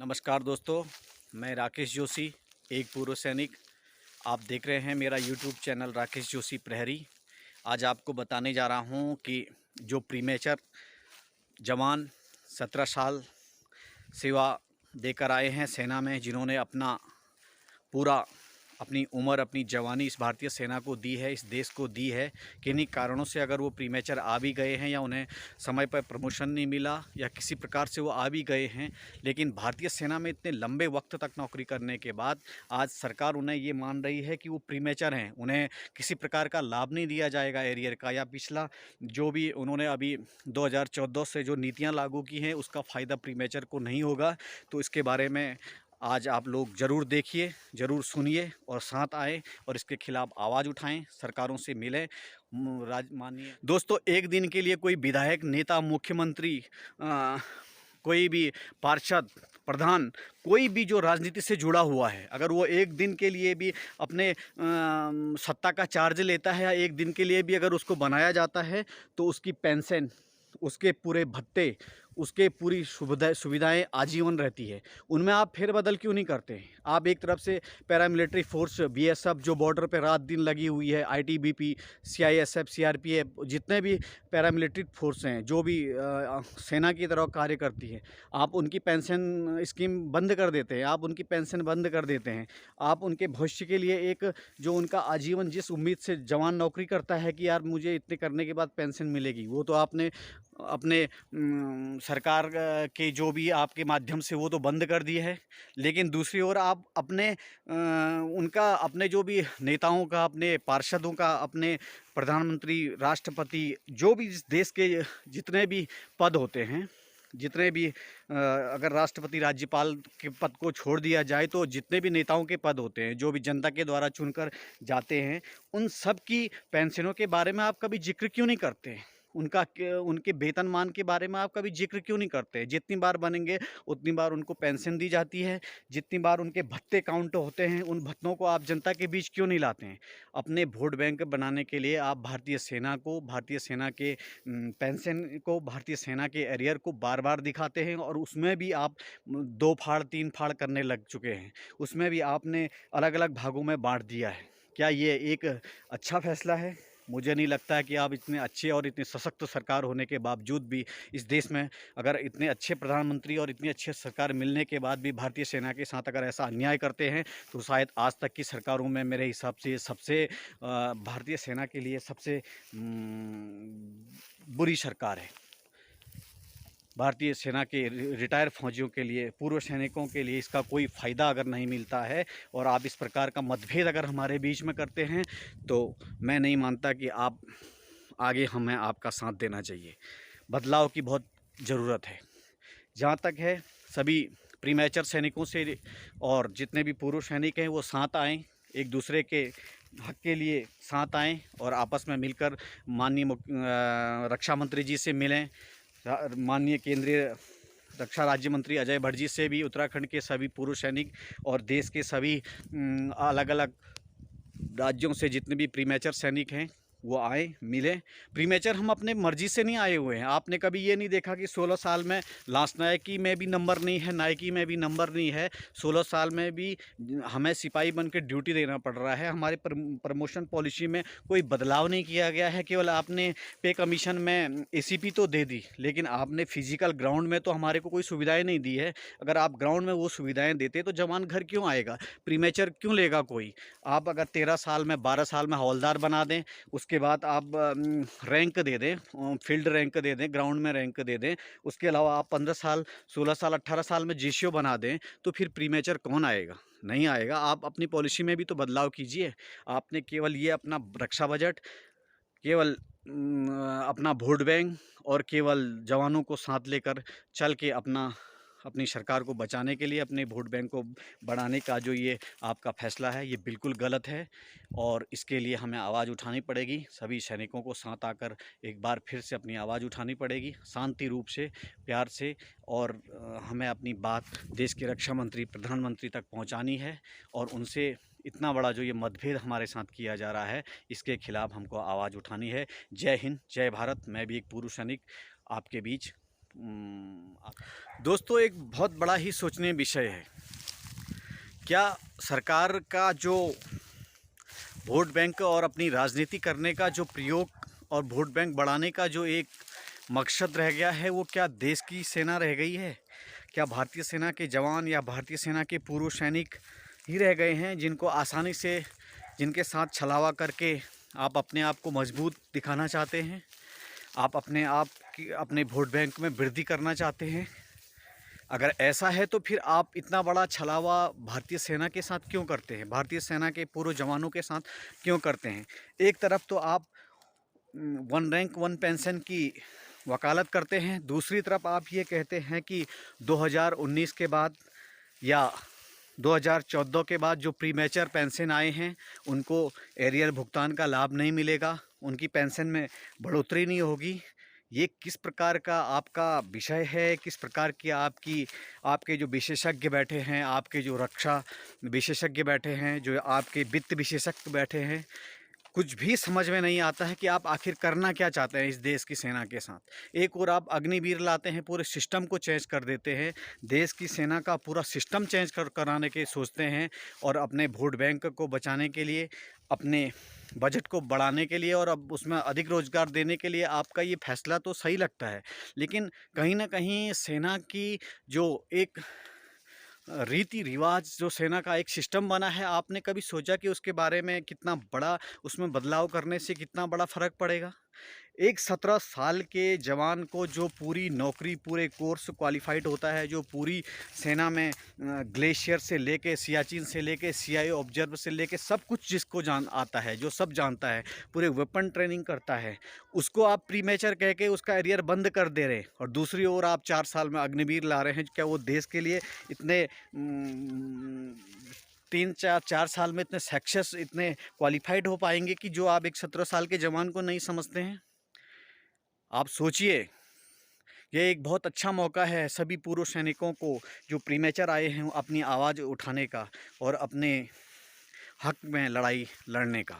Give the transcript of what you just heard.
नमस्कार दोस्तों, मैं राकेश जोशी, एक पूर्व सैनिक। आप देख रहे हैं मेरा यूट्यूब चैनल राकेश जोशी प्रहरी। आज आपको बताने जा रहा हूं कि जो प्रीमेचर जवान 17 साल सेवा देकर आए हैं सेना में, जिन्होंने अपनी उम्र, अपनी जवानी इस भारतीय सेना को दी है, इस देश को दी है, किन्हीं कारणों से अगर वो प्रीमेचर आ भी गए हैं या उन्हें समय पर प्रमोशन नहीं मिला या किसी प्रकार से वो आ भी गए हैं, लेकिन भारतीय सेना में इतने लंबे वक्त तक नौकरी करने के बाद आज सरकार उन्हें ये मान रही है कि वो प्रीमेचर हैं, उन्हें किसी प्रकार का लाभ नहीं दिया जाएगा एरियर का, या पिछला जो भी उन्होंने अभी 2014 से जो नीतियाँ लागू की हैं उसका फ़ायदा प्रीमेचर को नहीं होगा। तो इसके बारे में आज आप लोग ज़रूर देखिए, ज़रूर सुनिए और साथ आएँ और इसके खिलाफ आवाज़ उठाएं, सरकारों से मिलें। माननीय दोस्तों, एक दिन के लिए कोई विधायक, नेता, मुख्यमंत्री, कोई भी पार्षद, प्रधान, कोई भी जो राजनीति से जुड़ा हुआ है, अगर वो एक दिन के लिए भी अपने सत्ता का चार्ज लेता है या एक दिन के लिए भी अगर उसको बनाया जाता है, तो उसकी पेंशन, उसके पूरे भत्ते, उसके पूरी सुविधाएं आजीवन रहती है। उनमें आप फेरबदल क्यों नहीं करते हैं? आप एक तरफ से पैरामिलिट्री फोर्स, बीएसएफ जो बॉर्डर पे रात दिन लगी हुई है, आईटीबीपी, सीआईएसएफ, सीआरपीएफ, जितने भी पैरामिलिट्री फोर्स हैं जो भी सेना की तरह कार्य करती है, आप उनकी पेंशन स्कीम बंद कर देते हैं, आप उनकी पेंशन बंद कर देते हैं। आप उनके भविष्य के लिए एक जो उनका आजीवन जिस उम्मीद से जवान नौकरी करता है कि यार मुझे इतने करने के बाद पेंशन मिलेगी, वो तो आपने अपने सरकार के जो भी आपके माध्यम से वो तो बंद कर दिए है। लेकिन दूसरी ओर आप अपने जो भी नेताओं का, अपने पार्षदों का, अपने प्रधानमंत्री, राष्ट्रपति, जो भी इस देश के जितने भी पद होते हैं, जितने भी अगर राष्ट्रपति, राज्यपाल के पद को छोड़ दिया जाए तो जितने भी नेताओं के पद होते हैं, जो भी जनता के द्वारा चुनकर जाते हैं, उन सब की पेंशनों के बारे में आप कभी जिक्र क्यों नहीं करते हैं? उनके वेतनमान के बारे में आप कभी जिक्र क्यों नहीं करते? जितनी बार बनेंगे उतनी बार उनको पेंशन दी जाती है, जितनी बार उनके भत्ते काउंट होते हैं, उन भत्तों को आप जनता के बीच क्यों नहीं लाते हैं? अपने वोट बैंक बनाने के लिए आप भारतीय सेना को, भारतीय सेना के पेंशन को, भारतीय सेना के एरियर को बार बार दिखाते हैं, और उसमें भी आप 2 फाड़ 3 फाड़ करने लग चुके हैं। उसमें भी आपने अलग अलग भागों में बांट दिया है। क्या ये एक अच्छा फैसला है? मुझे नहीं लगता है कि आप इतने अच्छे और इतने सशक्त सरकार होने के बावजूद भी इस देश में अगर इतने अच्छे प्रधानमंत्री और इतनी अच्छी सरकार मिलने के बाद भी भारतीय सेना के साथ अगर ऐसा अन्याय करते हैं, तो शायद आज तक की सरकारों में मेरे हिसाब से सबसे भारतीय सेना के लिए सबसे बुरी सरकार है। भारतीय सेना के रिटायर फौजियों के लिए, पूर्व सैनिकों के लिए इसका कोई फ़ायदा अगर नहीं मिलता है और आप इस प्रकार का मतभेद अगर हमारे बीच में करते हैं, तो मैं नहीं मानता कि आप आगे हमें आपका साथ देना चाहिए। बदलाव की बहुत ज़रूरत है। जहाँ तक है, सभी प्रीमेचर सैनिकों से और जितने भी पूर्व सैनिक हैं वो साथ आएँ, एक दूसरे के हक के लिए साथ आएँ और आपस में मिलकर माननीय रक्षा मंत्री जी से मिलें, माननीय केंद्रीय रक्षा राज्य मंत्री अजय भट्ट जी से भी, उत्तराखंड के सभी पूर्व सैनिक और देश के सभी अलग अलग राज्यों से जितने भी प्रीमेचर सैनिक हैं वो आए, मिले। प्रीमेचर हम अपने मर्जी से नहीं आए हुए हैं। आपने कभी ये नहीं देखा कि 16 साल में लांस नायकी में भी नंबर नहीं है, नायकी में भी नंबर नहीं है, 16 साल में भी हमें सिपाही बन के ड्यूटी देना पड़ रहा है। हमारे प्रमोशन पॉलिसी में कोई बदलाव नहीं किया गया है। केवल आपने पे कमीशन में एसीपी तो दे दी, लेकिन आपने फिजिकल ग्राउंड में तो हमारे को कोई सुविधाएँ नहीं दी है। अगर आप ग्राउंड में वो सुविधाएँ देते तो जवान घर क्यों आएगा? प्रीमेचर क्यों लेगा कोई? आप अगर 13 साल में, 12 साल में हवलदार बना दें, उसके बाद आप रैंक दे दें, फील्ड रैंक दे दें, ग्राउंड में रैंक दे दें, उसके अलावा आप 15 साल, 16 साल, 18 साल में जीसीओ बना दें, तो फिर प्रीमेचर कौन आएगा? नहीं आएगा। आप अपनी पॉलिसी में भी तो बदलाव कीजिए। आपने केवल ये अपना रक्षा बजट, केवल अपना वोट बैंक और केवल जवानों को साथ लेकर चल के अपनी सरकार को बचाने के लिए अपने वोट बैंक को बढ़ाने का जो ये आपका फैसला है, ये बिल्कुल गलत है और इसके लिए हमें आवाज़ उठानी पड़ेगी। सभी सैनिकों को साथ आकर एक बार फिर से अपनी आवाज़ उठानी पड़ेगी, शांति रूप से, प्यार से, और हमें अपनी बात देश के रक्षा मंत्री, प्रधानमंत्री तक पहुंचानी है और उनसे इतना बड़ा जो ये मतभेद हमारे साथ किया जा रहा है, इसके खिलाफ हमको आवाज़ उठानी है। जय हिंद, जय भारत। मैं भी एक पूर्व सैनिक आपके बीच दोस्तों, एक बहुत बड़ा ही सोचनीय विषय है। क्या सरकार का जो वोट बैंक और अपनी राजनीति करने का जो प्रयोग और वोट बैंक बढ़ाने का जो एक मकसद रह गया है, वो क्या देश की सेना रह गई है? क्या भारतीय सेना के जवान या भारतीय सेना के पूर्व सैनिक ही रह गए हैं, जिनको आसानी से, जिनके साथ छलावा करके आप अपने आप को मजबूत दिखाना चाहते हैं? आप अपने आप की अपने वोट बैंक में वृद्धि करना चाहते हैं? अगर ऐसा है तो फिर आप इतना बड़ा छलावा भारतीय सेना के साथ क्यों करते हैं, भारतीय सेना के पूर्व जवानों के साथ क्यों करते हैं? एक तरफ तो आप वन रैंक वन पेंशन की वकालत करते हैं, दूसरी तरफ आप ये कहते हैं कि 2019 के बाद या 2014 के बाद जो प्री मैच्योर पेंशन आए हैं उनको एरियर भुगतान का लाभ नहीं मिलेगा, उनकी पेंशन में बढ़ोतरी नहीं होगी। ये किस प्रकार का आपका विषय है? किस प्रकार की आपके जो विशेषज्ञ बैठे हैं, आपके जो रक्षा विशेषज्ञ बैठे हैं, जो आपके वित्त विशेषज्ञ बैठे हैं, कुछ भी समझ में नहीं आता है कि आप आखिर करना क्या चाहते हैं इस देश की सेना के साथ। एक और आप अग्निवीर लाते हैं, पूरे सिस्टम को चेंज कर देते हैं, देश की सेना का पूरा सिस्टम चेंज कराने के सोचते हैं, और अपने वोट बैंक को बचाने के लिए, अपने बजट को बढ़ाने के लिए और अब उसमें अधिक रोजगार देने के लिए आपका ये फैसला तो सही लगता है। लेकिन कहीं ना कहीं सेना की जो एक रीति रिवाज, जो सेना का एक सिस्टम बना है, आपने कभी सोचा कि उसके बारे में कितना बड़ा, उसमें बदलाव करने से कितना बड़ा फ़र्क पड़ेगा? एक 17 साल के जवान को जो पूरी नौकरी, पूरे कोर्स क्वालिफाइड होता है, जो पूरी सेना में ग्लेशियर से लेके, सियाचिन से लेके, सीआईए ऑब्जर्व से लेके सब कुछ जिसको जान आता है, जो सब जानता है, पूरे वेपन ट्रेनिंग करता है, उसको आप प्रीमेचर कह के उसका एरियर बंद कर दे रहे हैं, और दूसरी ओर आप 4 साल में अग्निवीर ला रहे हैं। क्या वो देश के लिए इतने 3-4 साल में इतने सक्सेस, इतने क्वालिफाइड हो पाएंगे कि जो आप एक 17 साल के जवान को नहीं समझते हैं? आप सोचिए। ये एक बहुत अच्छा मौका है सभी पूर्व सैनिकों को जो प्रीमेचर आए हैं अपनी आवाज़ उठाने का और अपने हक में लड़ाई लड़ने का।